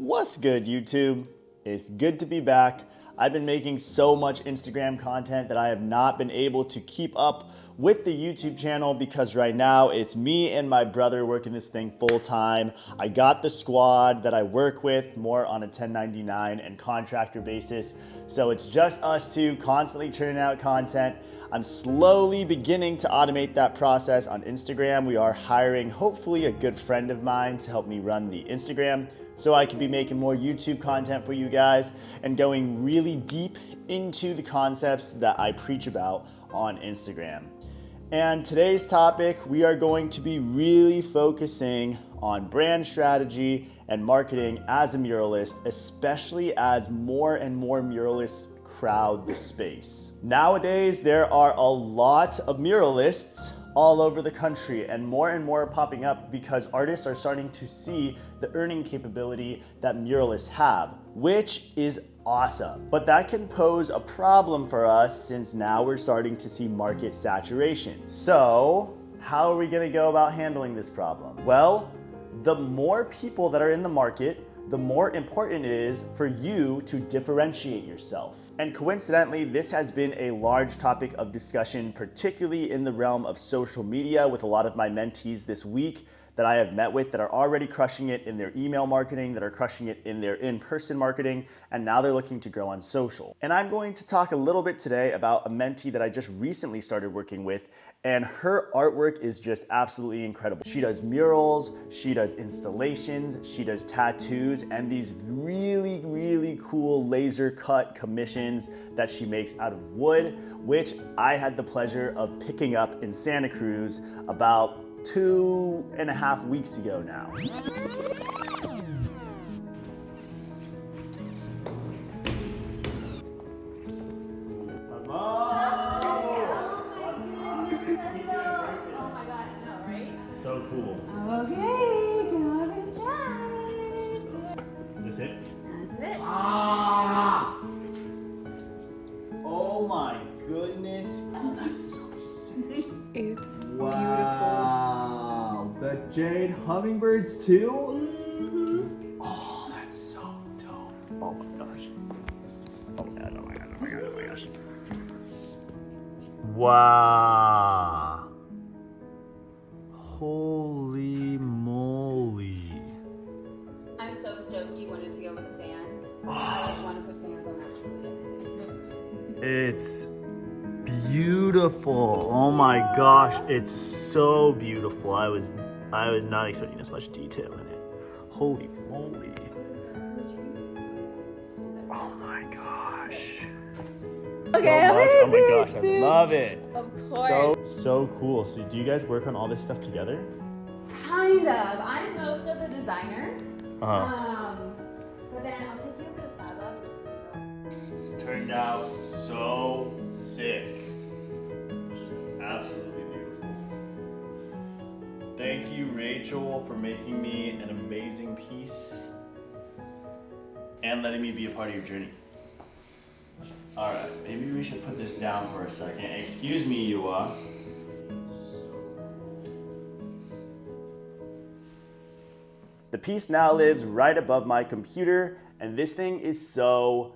What's good, YouTube? It's good to be back. I've been making so much Instagram content that I have not been able to keep up with the YouTube channel because right now it's me and my brother working this thing full time. I got the squad that I work with more on a 1099 and contractor basis. So it's just us two constantly churning out content. I'm slowly beginning to automate that process on Instagram. We are hiring hopefully a good friend of mine to help me run the Instagram so I can be making more YouTube content for you guys and going really deep into the concepts that I preach about on Instagram. And today's topic, we are going to be really focusing on brand strategy and marketing as a muralist, especially as more and more muralists crowd the space. Nowadays, there are a lot of muralists all over the country, and more are popping up because artists are starting to see the earning capability that muralists have, which is awesome. But that can pose a problem for us since now we're starting to see market saturation. So how are we gonna go about handling this problem? Well, the more people that are in the market, the more important it is for you to differentiate yourself. And coincidentally, this has been a large topic of discussion, particularly in the realm of social media with a lot of my mentees this week that I have met with that are already crushing it in their email marketing, that are crushing it in their in-person marketing, and now they're looking to grow on social. And I'm going to talk a little bit today about a mentee that I just recently started working with, and her artwork is just absolutely incredible. She does murals, she does installations, she does tattoos, and these really cool laser cut commissions that she makes out of wood, which I had the pleasure of picking up in Santa Cruz about 2.5 weeks ago now. So cool. Okay, garbage bag. This it? That's it. Ah! Oh my goodness. Oh, that's so sick. It's Wow. The jade hummingbirds too? Mm-hmm. Oh, that's so dope. Oh my gosh. Oh my god, oh my god, oh my god, oh my gosh. Wow. Holy moly. I'm so stoked you wanted to go with a fan. I want to put fans on absolutely everything. It's beautiful. Oh my gosh, it's so beautiful. I was not expecting this much detail in it. Holy moly. Oh my gosh. Okay, so much. Oh my amazing, gosh, I dude. love it. Of course. So cool. So do you guys work on all this stuff together? Kind of. I'm most of the designer. Uh-huh. But then I'll take you over to Fab Lab. It's turned out so sick. Just absolutely beautiful. Thank you, Rachel, for making me an amazing piece and letting me be a part of your journey. All right, maybe we should put this down for a second. Excuse me, Yua. The piece now lives right above my computer, and this thing is so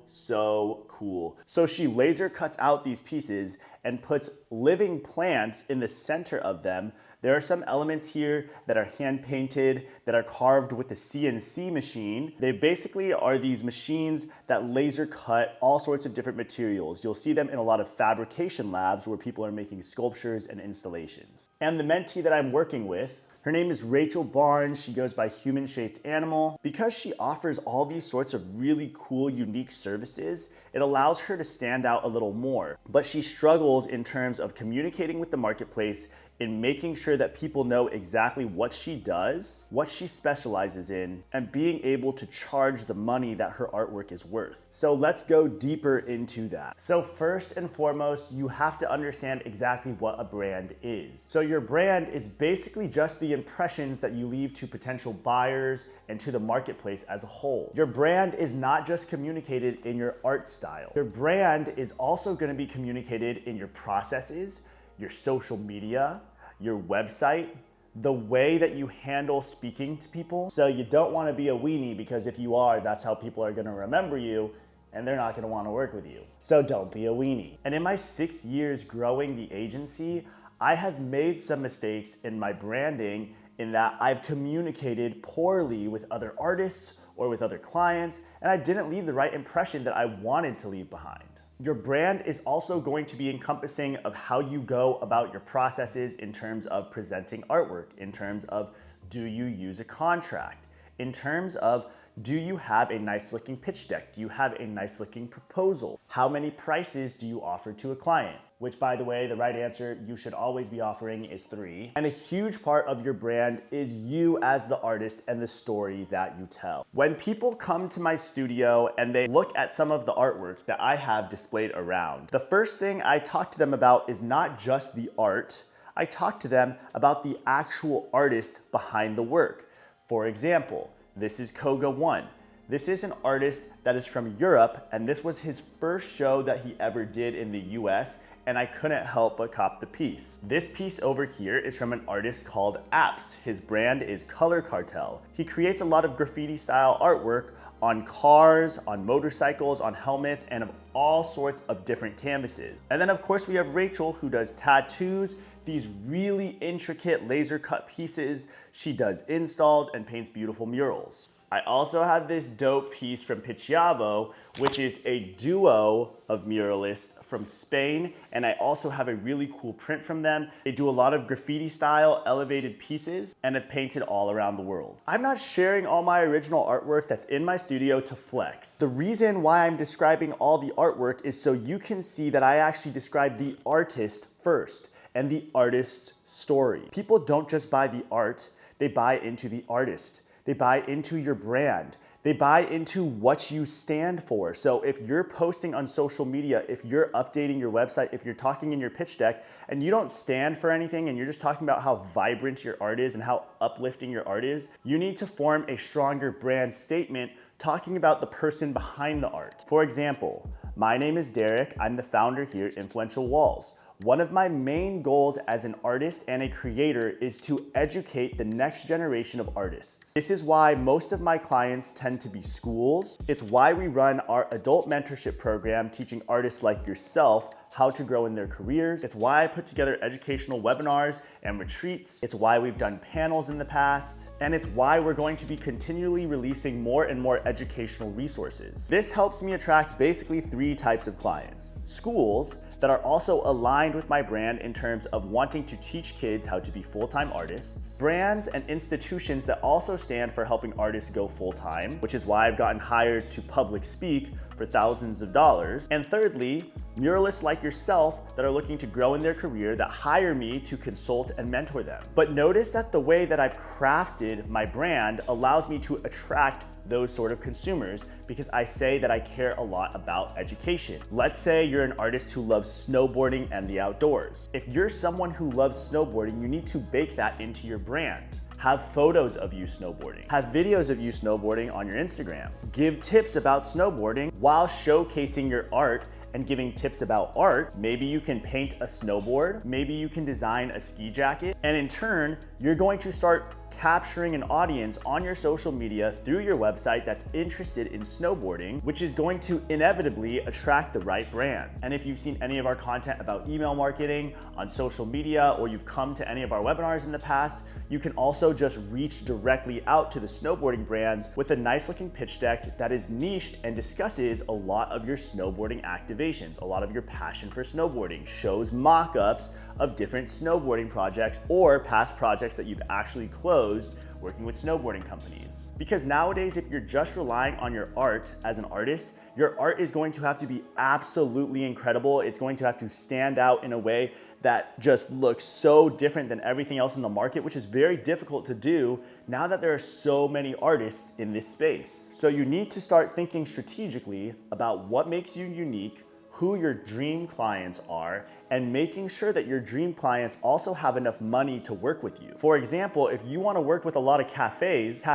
cool. So she laser cuts out these pieces and puts living plants in the center of them. There are some elements here that are hand painted, that are carved with the CNC machine. They basically are these machines that laser cut all sorts of different materials. You'll see them in a lot of fabrication labs where people are making sculptures and installations. And the mentee that I'm working with, her name is Rachel Barnes. She goes by Human Shaped Animal. Because she offers all these sorts of really cool, unique services, it allows her to stand out a little more. But she struggles in terms of communicating with the marketplace, in making sure that people know exactly what she does, what she specializes in, and being able to charge the money that her artwork is worth. So let's go deeper into that. So first and foremost, you have to understand exactly what a brand is. So your brand is basically just the impressions that you leave to potential buyers and to the marketplace as a whole. Your brand is not just communicated in your art style. Your brand is also going to be communicated in your processes, your social media, your website, the way that you handle speaking to people. So you don't want to be a weenie, because if you are, that's how people are going to remember you, and they're not going to want to work with you. So don't be a weenie. And in my 6 years growing the agency, I have made some mistakes in my branding, in that I've communicated poorly with other artists or with other clients, and I didn't leave the right impression that I wanted to leave behind. Your brand is also going to be encompassing of how you go about your processes in terms of presenting artwork, in terms of do you use a contract, in terms of do you have a nice looking pitch deck? Do you have a nice looking proposal? How many prices do you offer to a client? Which, by the way, the right answer you should always be offering is 3. And a huge part of your brand is you as the artist and the story that you tell. When people come to my studio and they look at some of the artwork that I have displayed around, the first thing I talk to them about is not just the art. I talk to them about the actual artist behind the work. For example, this is Koga One. This is an artist that is from Europe, and this was his first show that he ever did in the US, and I couldn't help but cop the piece. This piece over here is from an artist called Apps. His brand is Color Cartel. He creates a lot of graffiti style artwork on cars, on motorcycles, on helmets, and of all sorts of different canvases. And then of course we have Rachel, who does tattoos, these really intricate laser cut pieces. She does installs and paints beautiful murals. I also have this dope piece from Pichiavo, which is a duo of muralists from Spain, and I also have a really cool print from them. They do a lot of graffiti style elevated pieces and have painted all around the world. I'm not sharing all my original artwork that's in my studio to flex. The reason why I'm describing all the artwork is so you can see that I actually describe the artist first and the artist's story. People don't just buy the art, they buy into the artist. They buy into your brand. They buy into what you stand for. So if you're posting on social media, if you're updating your website, if you're talking in your pitch deck and you don't stand for anything and you're just talking about how vibrant your art is and how uplifting your art is, you need to form a stronger brand statement talking about the person behind the art. For example, my name is Derek. I'm the founder here at Influential Walls. One of my main goals as an artist and a creator is to educate the next generation of artists. This is why most of my clients tend to be schools. It's why we run our adult mentorship program, teaching artists like yourself how to grow in their careers. It's why I put together educational webinars and retreats. It's why we've done panels in the past. And it's why we're going to be continually releasing more and more educational resources. This helps me attract basically 3 types of clients. Schools that are also aligned with my brand in terms of wanting to teach kids how to be full-time artists. Brands and institutions that also stand for helping artists go full-time, which is why I've gotten hired to public speak for thousands of dollars. And thirdly, muralists like yourself that are looking to grow in their career that hire me to consult and mentor them. But notice that the way that I've crafted my brand allows me to attract those sort of consumers because I say that I care a lot about education. Let's say you're an artist who loves snowboarding and the outdoors. If you're someone who loves snowboarding, you need to bake that into your brand. Have photos of you snowboarding. Have videos of you snowboarding on your Instagram. Give tips about snowboarding while showcasing your art and giving tips about art. Maybe you can paint a snowboard, maybe you can design a ski jacket, and in turn, you're going to start capturing an audience on your social media through your website that's interested in snowboarding, which is going to inevitably attract the right brands. And if you've seen any of our content about email marketing on social media, or you've come to any of our webinars in the past, you can also just reach directly out to the snowboarding brands with a nice looking pitch deck that is niched and discusses a lot of your snowboarding activations, a lot of your passion for snowboarding, shows mock-ups of different snowboarding projects or past projects that you've actually closed working with snowboarding companies. Because nowadays, if you're just relying on your art as an artist, your art is going to have to be absolutely incredible. It's going to have to stand out in a way that just looks so different than everything else in the market, which is very difficult to do now that there are so many artists in this space. So you need to start thinking strategically about what makes you unique, who your dream clients are and making sure that your dream clients also have enough money to work with you. For example, if you want to work with a lot of cafes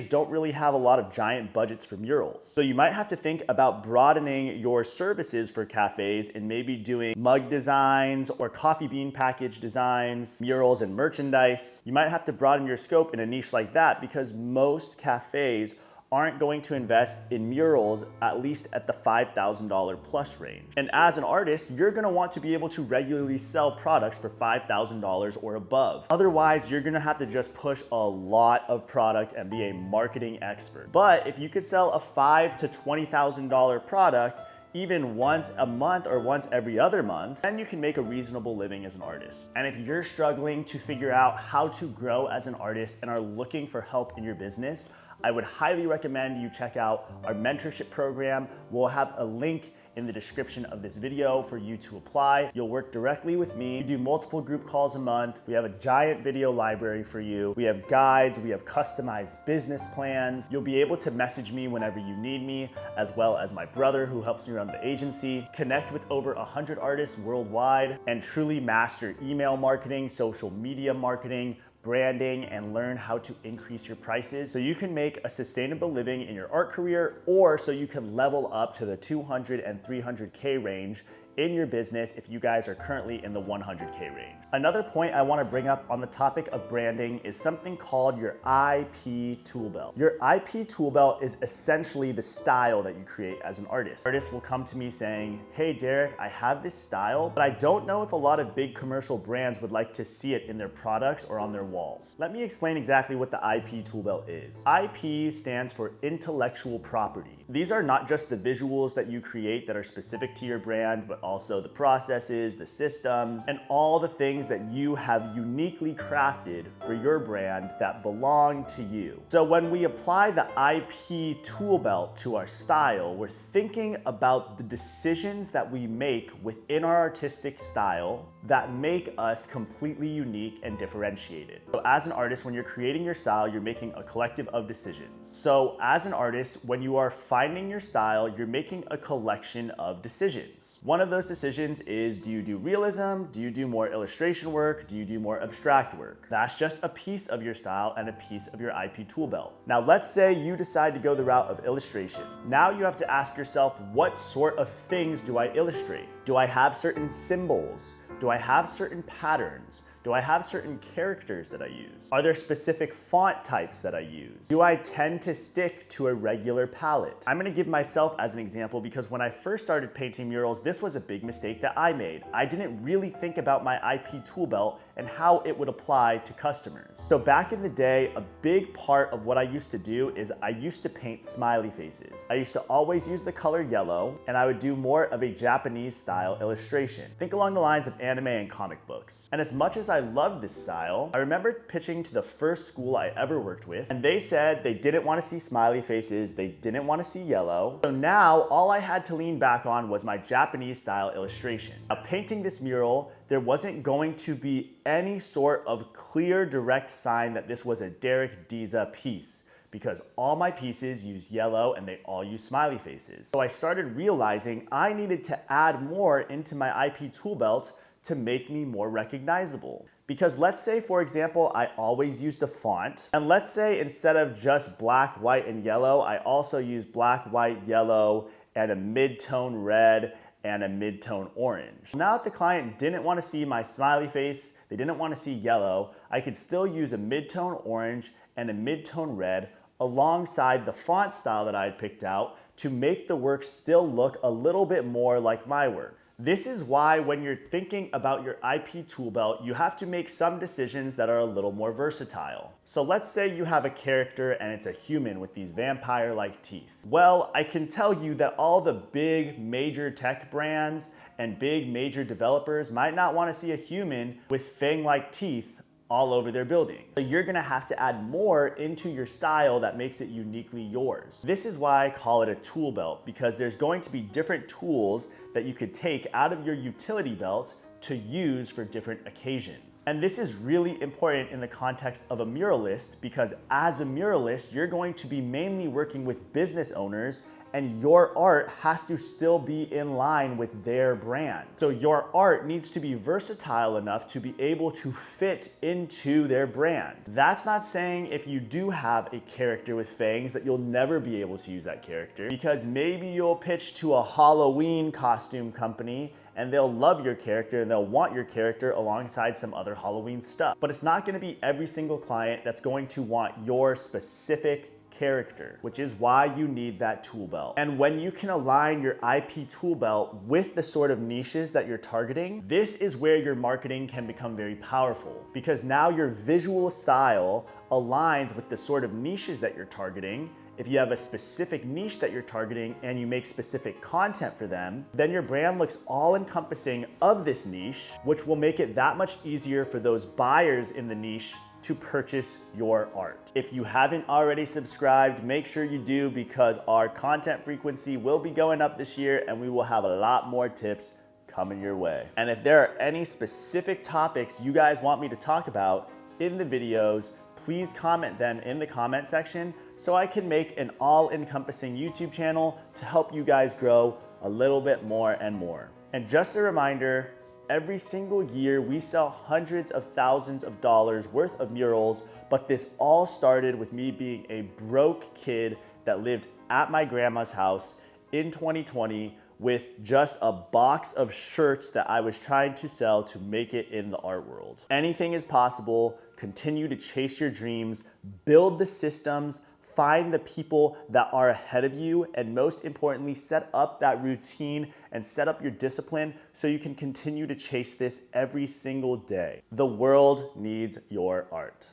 don't really have a lot of giant budgets for murals. So you might have to think about broadening your services for cafes and maybe doing mug designs or coffee bean package designs, murals and merchandise. You might have to broaden your scope in a niche like that because most cafes aren't going to invest in murals at least at the $5,000 plus range. And as an artist, you're gonna want to be able to regularly sell products for $5,000 or above. Otherwise, you're gonna have to just push a lot of product and be a marketing expert. But if you could sell a $5,000 to $20,000 product, even once a month or once every other month, then you can make a reasonable living as an artist. And if you're struggling to figure out how to grow as an artist and are looking for help in your business, I would highly recommend you check out our mentorship program. We'll have a link in the description of this video for you to apply. You'll work directly with me. We do multiple group calls a month. We have a giant video library for you. We have guides, we have customized business plans. You'll be able to message me whenever you need me, as well as my brother who helps me run the agency, connect with over 100 artists worldwide, and truly master email marketing, social media marketing, branding, and learn how to increase your prices so you can make a sustainable living in your art career, or so you can level up to the 200 and 300K range in your business if you guys are currently in the 100K range. Another point I want to bring up on the topic of branding is something called your IP tool belt. Your IP tool belt is essentially the style that you create as an artist. Artists will come to me saying, hey Derek, I have this style, but I don't know if a lot of big commercial brands would like to see it in their products or on their walls. Let me explain exactly what the IP tool belt is. IP stands for intellectual property. These are not just the visuals that you create that are specific to your brand, but also the processes, the systems, and all the things that you have uniquely crafted for your brand that belong to you. So when we apply the IP tool belt to our style, we're thinking about the decisions that we make within our artistic style that make us completely unique and differentiated. So as an artist, when you're creating your style, you're making a collective of decisions. So as an artist, when you are finding your style, you're making a collection of decisions. One of those decisions is, do you do realism? Do you do more illustration work? Do you do more abstract work? That's just a piece of your style and a piece of your IP tool belt. Now let's say you decide to go the route of illustration. Now you have to ask yourself, what sort of things do I illustrate? Do I have certain symbols? Do I have certain patterns? Do I have certain characters that I use? Are there specific font types that I use? Do I tend to stick to a regular palette? I'm gonna give myself as an example because when I first started painting murals, this was a big mistake that I made. I didn't really think about my IP tool belt and how it would apply to customers. So back in the day, a big part of what I used to do is I used to paint smiley faces. I used to always use the color yellow, and I would do more of a Japanese style illustration. Think along the lines of anime and comic books. And as much as I loved this style, I remember pitching to the first school I ever worked with, and they said they didn't want to see smiley faces, they didn't want to see yellow. So now all I had to lean back on was my Japanese style illustration. Now painting this mural, there wasn't going to be any sort of clear direct sign that this was a Derek Diza piece, because all my pieces use yellow and they all use smiley faces. So I started realizing I needed to add more into my IP tool belt to make me more recognizable. Because let's say, for example, I always use the font, and let's say instead of just black, white, and yellow, I also use black, white, yellow, and a mid-tone red, and a mid-tone orange. Now that the client didn't want to see my smiley face, they didn't want to see yellow, I could still use a mid-tone orange and a mid-tone red alongside the font style that I had picked out to make the work still look a little bit more like my work. This is why when you're thinking about your IP tool belt, you have to make some decisions that are a little more versatile. So let's say you have a character and it's a human with these vampire-like teeth. Well, I can tell you that all the big major tech brands and big major developers might not want to see a human with fang-like teeth all over their building. So you're gonna have to add more into your style that makes it uniquely yours. This is why I call it a tool belt, because there's going to be different tools that you could take out of your utility belt to use for different occasions. And this is really important in the context of a muralist because as a muralist, you're going to be mainly working with business owners and your art has to still be in line with their brand. So your art needs to be versatile enough to be able to fit into their brand. That's not saying if you do have a character with fangs that you'll never be able to use that character, because maybe you'll pitch to a Halloween costume company and they'll love your character and they'll want your character alongside some other Halloween stuff. But it's not gonna be every single client that's going to want your specific character, which is why you need that tool belt. And when you can align your IP tool belt with the sort of niches that you're targeting, this is where your marketing can become very powerful because now your visual style aligns with the sort of niches that you're targeting. If you have a specific niche that you're targeting and you make specific content for them, then your brand looks all encompassing of this niche, which will make it that much easier for those buyers in the niche to purchase your art. If you haven't already subscribed, make sure you do because our content frequency will be going up this year and we will have a lot more tips coming your way. And if there are any specific topics you guys want me to talk about in the videos, please comment them in the comment section so I can make an all-encompassing YouTube channel to help you guys grow a little bit more and more. And just a reminder, every single year we sell hundreds of thousands of dollars worth of murals, but this all started with me being a broke kid that lived at my grandma's house in 2020 with just a box of shirts that I was trying to sell to make it in the art world. Anything is possible. Continue to chase your dreams, build the systems, find the people that are ahead of you, and most importantly, set up that routine and set up your discipline so you can continue to chase this every single day. The world needs your art.